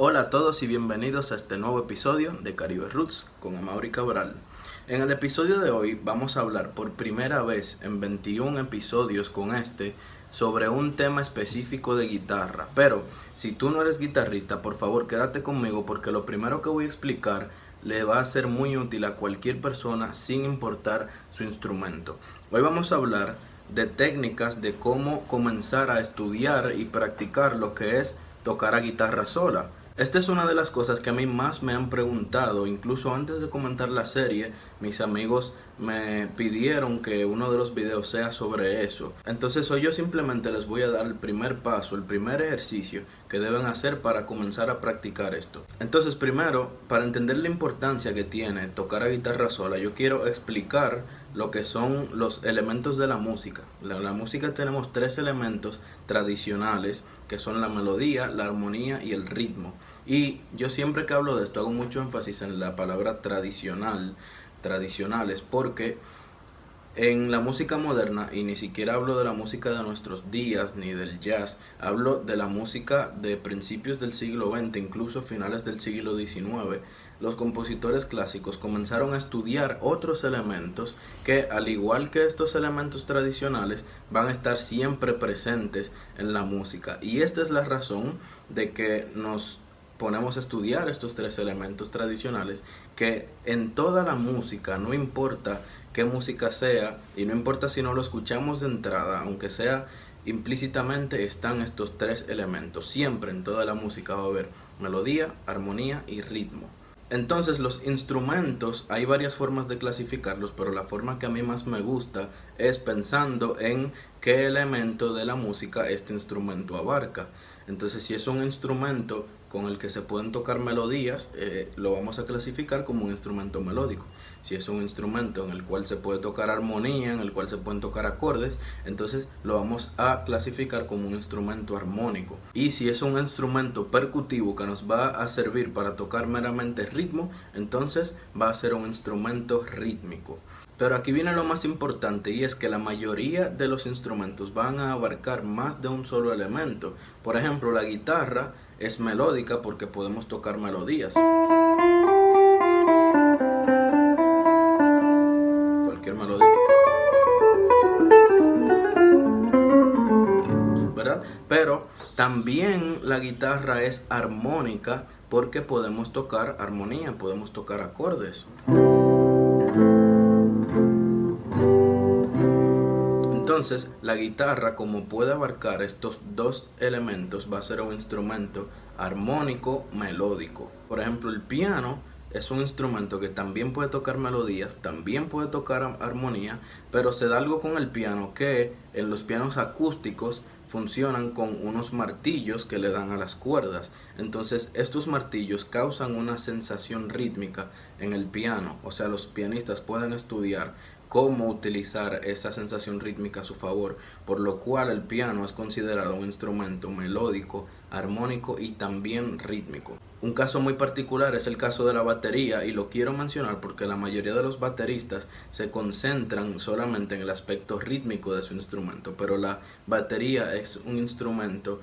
Hola a todos y bienvenidos a este nuevo episodio de Caribe Roots con Amaury Cabral. En el episodio de hoy vamos a hablar por primera vez en 21 episodios sobre un tema específico de guitarra. Pero si tú no eres guitarrista, por favor quédate conmigo porque lo primero que voy a explicar le va a ser muy útil a cualquier persona sin importar su instrumento. Hoy vamos a hablar de técnicas de cómo comenzar a estudiar y practicar lo que es tocar a guitarra sola. Esta es una de las cosas que a mí más me han preguntado. Incluso antes de comentar la serie, mis amigos me pidieron que uno de los videos sea sobre eso. Entonces hoy yo simplemente les voy a dar el primer paso, el primer ejercicio que deben hacer para comenzar a practicar esto. Entonces primero, para entender la importancia que tiene tocar a guitarra sola, yo quiero explicar lo que son los elementos de la música. La música tenemos tres elementos tradicionales que son la melodía, la armonía y el ritmo. Y yo siempre que hablo de esto hago mucho énfasis en la palabra tradicionales, porque en la música moderna, y ni siquiera hablo de la música de nuestros días ni del jazz, hablo de la música de principios del siglo XX, incluso finales del siglo XIX, los compositores clásicos comenzaron a estudiar otros elementos que, al igual que estos elementos tradicionales, van a estar siempre presentes en la música. Y esta es la razón de que nos ponemos a estudiar estos tres elementos tradicionales, que en toda la música, no importa qué música sea, y no importa si no lo escuchamos de entrada, aunque sea implícitamente, están estos tres elementos. Siempre en toda la música va a haber melodía, armonía y ritmo. Entonces los instrumentos, hay varias formas de clasificarlos, pero la forma que a mí más me gusta es pensando en qué elemento de la música este instrumento abarca. Entonces si es un instrumento con el que se pueden tocar melodías, lo vamos a clasificar como un instrumento melódico. Si es un instrumento en el cual se puede tocar armonía, en el cual se pueden tocar acordes, entonces lo vamos a clasificar como un instrumento armónico. Y si es un instrumento percutivo que nos va a servir para tocar meramente ritmo, entonces va a ser un instrumento rítmico. Pero aquí viene lo más importante, y es que la mayoría de los instrumentos van a abarcar más de un solo elemento. Por ejemplo, la guitarra es melódica porque podemos tocar melodías. Cualquier melodía, ¿verdad? Pero también la guitarra es armónica porque podemos tocar armonía, podemos tocar acordes. Entonces, la guitarra, como puede abarcar estos dos elementos, va a ser un instrumento armónico melódico. Por ejemplo, el piano es un instrumento que también puede tocar melodías, también puede tocar armonía, pero se da algo con el piano que en los pianos acústicos funcionan con unos martillos que le dan a las cuerdas. Entonces estos martillos causan una sensación rítmica en el piano. O sea, los pianistas pueden estudiar cómo utilizar esa sensación rítmica a su favor, por lo cual el piano es considerado un instrumento melódico, armónico y también rítmico. Un caso muy particular es el caso de la batería, y lo quiero mencionar porque la mayoría de los bateristas se concentran solamente en el aspecto rítmico de su instrumento, pero la batería es un instrumento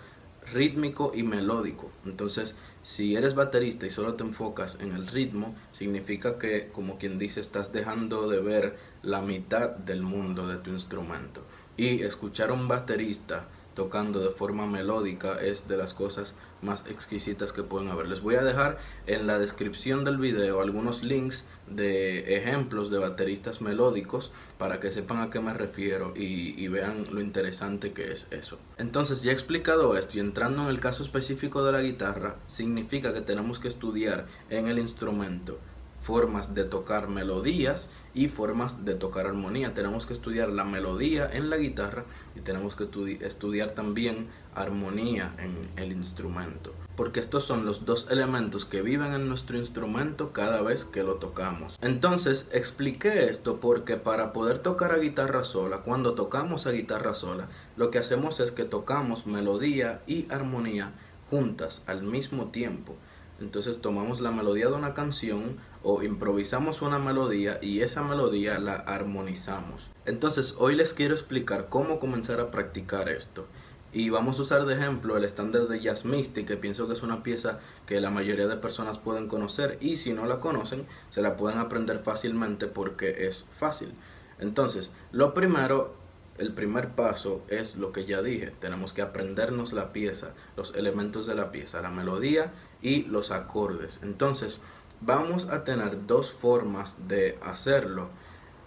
rítmico y melódico. Entonces, si eres baterista y solo te enfocas en el ritmo, significa que, como quien dice, estás dejando de ver la mitad del mundo de tu instrumento. Y escuchar a un baterista tocando de forma melódica es de las cosas más exquisitas que pueden haber. Les voy a dejar en la descripción del video algunos links de ejemplos de bateristas melódicos para que sepan a qué me refiero y vean lo interesante que es eso. Entonces, ya he explicado esto y entrando en el caso específico de la guitarra, significa que tenemos que estudiar en el instrumento formas de tocar melodías y formas de tocar armonía. Tenemos que estudiar la melodía en la guitarra y tenemos que estudiar también armonía en el instrumento, porque estos son los dos elementos que viven en nuestro instrumento cada vez que lo tocamos. Entonces expliqué esto porque para poder tocar a guitarra sola, cuando tocamos a guitarra sola, lo que hacemos es que tocamos melodía y armonía juntas al mismo tiempo. Entonces tomamos la melodía de una canción o improvisamos una melodía y esa melodía la armonizamos. Entonces hoy les quiero explicar cómo comenzar a practicar esto. Y vamos a usar de ejemplo el estándar de Jazz Mystic, que pienso que es una pieza que la mayoría de personas pueden conocer, y si no la conocen, se la pueden aprender fácilmente porque es fácil. Entonces, el primer paso es lo que ya dije. Tenemos que aprendernos la pieza, los elementos de la pieza, la melodía y los acordes. Entonces, vamos a tener dos formas de hacerlo,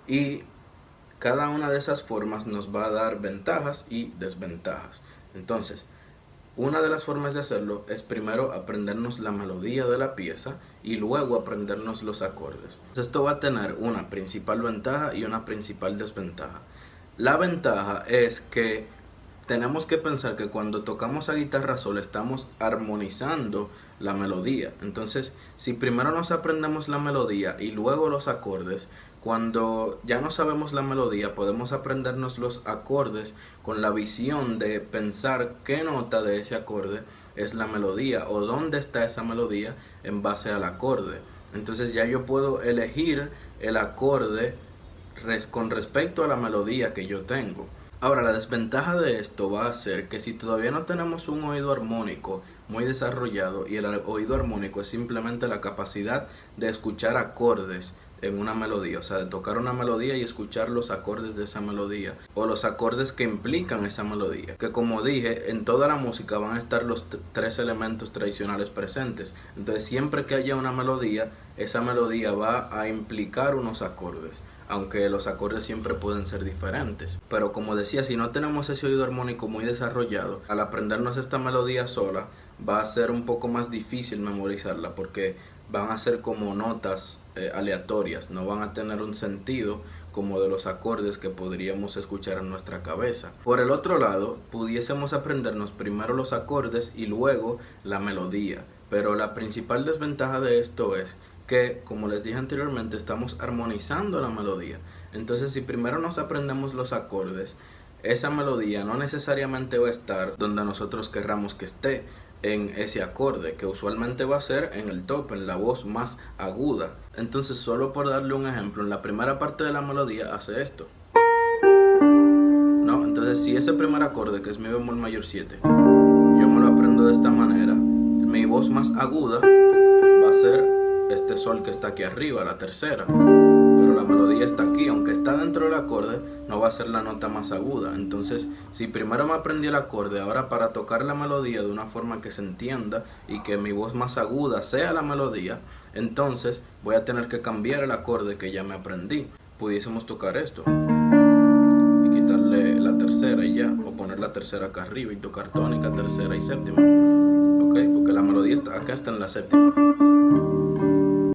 y cada una de esas formas nos va a dar ventajas y desventajas. Entonces, una de las formas de hacerlo es primero aprendernos la melodía de la pieza y luego aprendernos los acordes. Esto va a tener una principal ventaja y una principal desventaja. La ventaja es que tenemos que pensar que cuando tocamos a guitarra sola estamos armonizando la melodía. Entonces, si primero nos aprendemos la melodía y luego los acordes, cuando ya no sabemos la melodía, podemos aprendernos los acordes con la visión de pensar qué nota de ese acorde es la melodía o dónde está esa melodía en base al acorde. Entonces ya yo puedo elegir el acorde con respecto a la melodía que yo tengo. Ahora, la desventaja de esto va a ser que si todavía no tenemos un oído armónico muy desarrollado, y el oído armónico es simplemente la capacidad de escuchar acordes en una melodía, o sea, de tocar una melodía y escuchar los acordes de esa melodía o los acordes que implican esa melodía, que como dije, en toda la música van a estar los tres elementos tradicionales presentes. Entonces siempre que haya una melodía, esa melodía va a implicar unos acordes, aunque los acordes siempre pueden ser diferentes. Pero como decía, si no tenemos ese oído armónico muy desarrollado, al aprendernos esta melodía sola va a ser un poco más difícil memorizarla, porque van a ser como notas aleatorias, no van a tener un sentido como de los acordes que podríamos escuchar en nuestra cabeza. Por el otro lado, pudiésemos aprendernos primero los acordes y luego la melodía, pero la principal desventaja de esto es que, como les dije anteriormente, estamos armonizando la melodía. Entonces, si primero nos aprendemos los acordes, esa melodía no necesariamente va a estar donde nosotros querramos que esté, en ese acorde, que usualmente va a ser en el top, en la voz más aguda. Entonces, solo por darle un ejemplo, en la primera parte de la melodía hace esto, ¿no? Entonces, si ese primer acorde, que es mi bemol mayor 7, yo me lo aprendo de esta manera, mi voz más aguda va a ser este sol que está aquí arriba, la tercera. Pero la melodía está aquí, aunque está dentro del acorde, no va a ser la nota más aguda. Entonces, si primero me aprendí el acorde, ahora para tocar la melodía de una forma que se entienda y que mi voz más aguda sea la melodía, entonces voy a tener que cambiar el acorde que ya me aprendí. Pudiésemos tocar esto y quitarle la tercera y ya, o poner la tercera acá arriba y tocar tónica, tercera y séptima, ¿ok? Porque la melodía acá está en la séptima,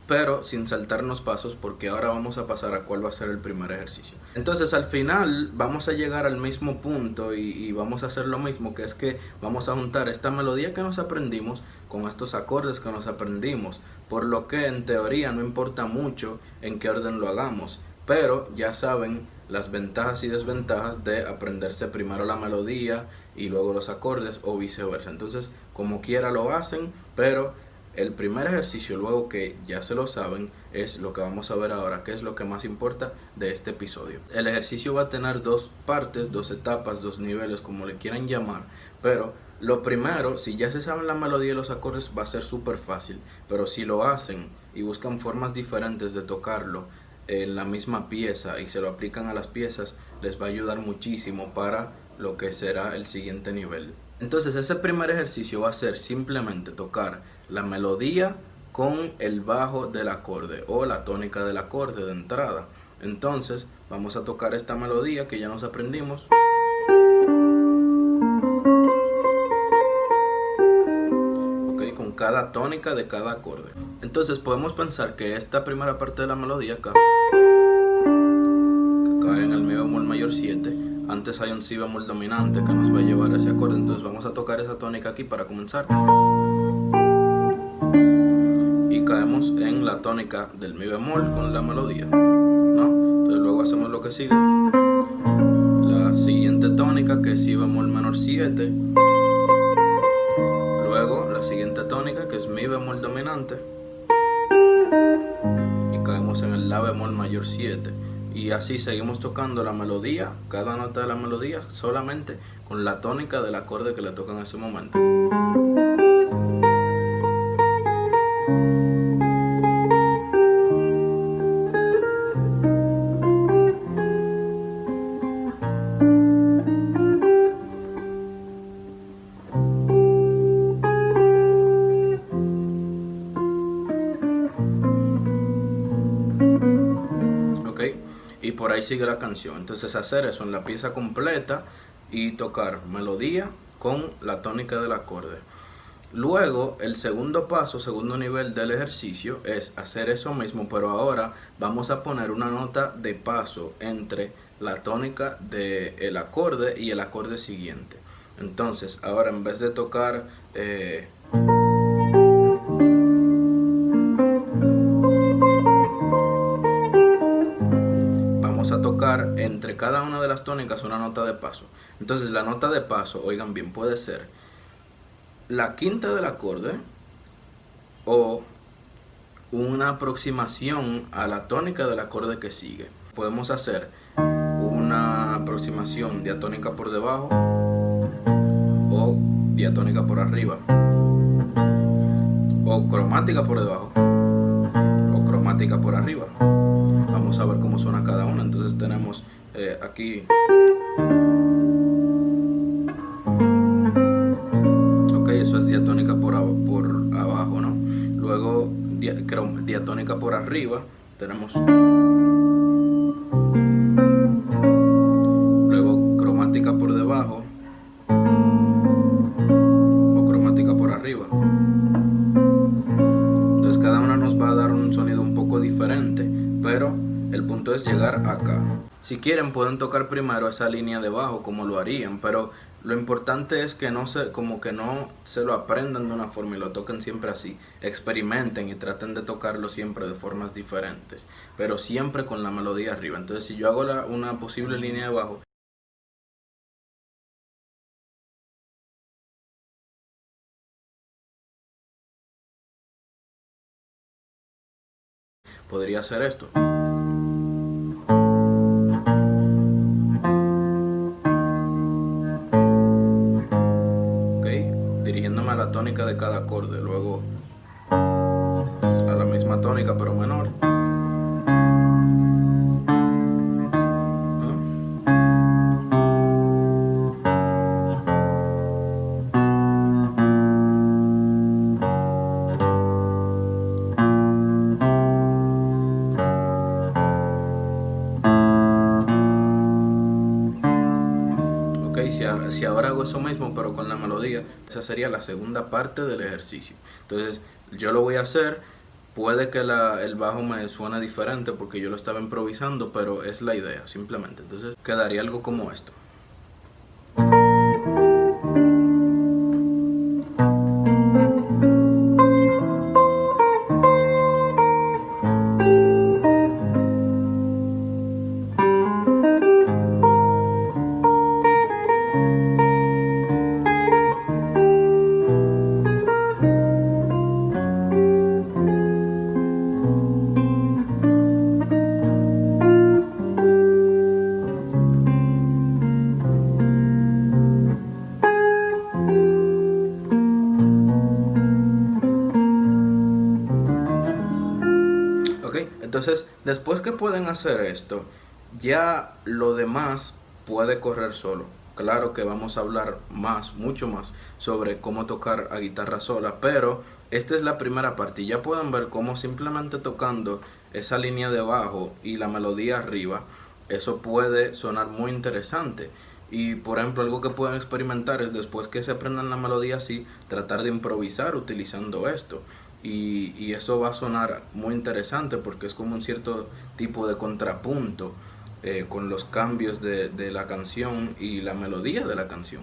pero sin saltarnos pasos, porque ahora vamos a pasar a cuál va a ser el primer ejercicio. Entonces, al final vamos a llegar al mismo punto y vamos a hacer lo mismo, que es que vamos a juntar esta melodía que nos aprendimos con estos acordes que nos aprendimos, por lo que en teoría no importa mucho en qué orden lo hagamos, pero ya saben las ventajas y desventajas de aprenderse primero la melodía y luego los acordes, o viceversa. Entonces, como quiera lo hacen, pero el primer ejercicio, luego que ya se lo saben, es lo que vamos a ver ahora, que es lo que más importa de este episodio. El ejercicio va a tener dos partes, dos etapas, dos niveles, como le quieran llamar, pero lo primero, si ya se saben la melodía y los acordes, va a ser súper fácil, pero si lo hacen y buscan formas diferentes de tocarlo en la misma pieza y se lo aplican a las piezas, les va a ayudar muchísimo para lo que será el siguiente nivel. Entonces, ese primer ejercicio va a ser simplemente tocar la melodía con el bajo del acorde o la tónica del acorde de entrada. Entonces, vamos a tocar esta melodía que ya nos aprendimos. Ok, con cada tónica de cada acorde. Entonces, podemos pensar que esta primera parte de la melodía acá, que cae en el mi bemol mayor 7, antes hay un si bemol dominante que nos va a llevar a ese acorde. Entonces vamos a tocar esa tónica aquí para comenzar. Y caemos en la tónica del mi bemol con la melodía, ¿no? Entonces luego hacemos lo que sigue. La siguiente tónica, que es si bemol menor 7. Luego la siguiente tónica, que es mi bemol dominante. Y caemos en el la bemol mayor 7. y así seguimos tocando la melodía, cada nota de la melodía solamente con la tónica del acorde que le toca en ese momento. ¿Ok? Y por ahí sigue la canción. Entonces hacer eso en la pieza completa y tocar melodía con la tónica del acorde. Luego, el segundo paso, segundo nivel del ejercicio es hacer eso mismo, pero ahora vamos a poner una nota de paso entre la tónica del acorde y el acorde siguiente. Entonces, ahora en vez de tocar vamos a tocar entre cada una de las tónicas una nota de paso. Entonces, la nota de paso, oigan bien, puede ser la quinta del acorde o una aproximación a la tónica del acorde que sigue. Podemos hacer una aproximación diatónica por debajo o diatónica por arriba, o cromática por debajo o cromática por arriba. Vamos a ver cómo suena cada una. Entonces tenemos aquí, ok, eso es diatónica por abajo, ¿no? Luego diatónica por arriba tenemos, luego cromática por debajo o cromática por arriba. Entonces cada una nos va a dar un sonido un poco diferente, pero el punto es llegar acá. Si quieren pueden tocar primero esa línea de bajo como lo harían, pero lo importante es que no se lo aprendan de una forma y lo toquen siempre así. Experimenten y traten de tocarlo siempre de formas diferentes, pero siempre con la melodía arriba. Entonces si yo hago una posible línea de bajo, podría hacer esto. Dirigiéndome a la tónica de cada acorde, luego a la misma tónica pero menor, ¿no? Ok, si ahora hago eso mismo pero con la melodía, esa sería la segunda parte del ejercicio. Entonces yo lo voy a hacer. Puede que el bajo me suene diferente porque yo lo estaba improvisando, pero es la idea simplemente. Entonces quedaría algo como esto. Entonces, después que pueden hacer esto, ya lo demás puede correr solo. Claro que vamos a hablar mucho más sobre cómo tocar a guitarra sola, pero esta es la primera parte y ya pueden ver cómo simplemente tocando esa línea de bajo y la melodía arriba, eso puede sonar muy interesante. Y por ejemplo, algo que pueden experimentar es después que se aprendan la melodía así, tratar de improvisar utilizando esto. Y eso va a sonar muy interesante porque es como un cierto tipo de contrapunto con los cambios de la canción y la melodía de la canción.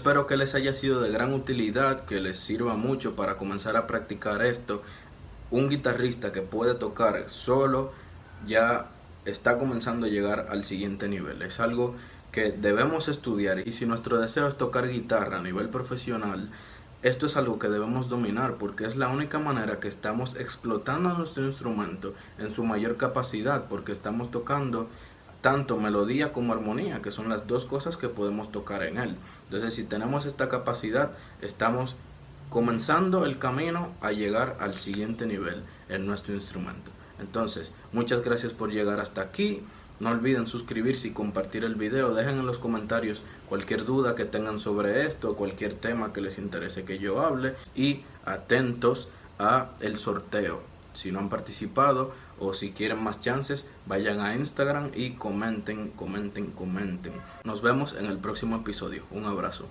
espero que les haya sido de gran utilidad, que les sirva mucho para comenzar a practicar esto. Un guitarrista que puede tocar solo ya está comenzando a llegar al siguiente nivel. Es algo que debemos estudiar, y si nuestro deseo es tocar guitarra a nivel profesional, esto es algo que debemos dominar, porque es la única manera que estamos explotando nuestro instrumento en su mayor capacidad, porque estamos tocando tanto melodía como armonía, que son las dos cosas que podemos tocar en él. Entonces, si tenemos esta capacidad, estamos comenzando el camino a llegar al siguiente nivel en nuestro instrumento. Entonces, muchas gracias por llegar hasta aquí. No olviden suscribirse y compartir el video. Dejen en los comentarios cualquier duda que tengan sobre esto, cualquier tema que les interese que yo hable, y atentos a el sorteo. Si no han participado o si quieren más chances, vayan a Instagram y comenten. Nos vemos en el próximo episodio. Un abrazo.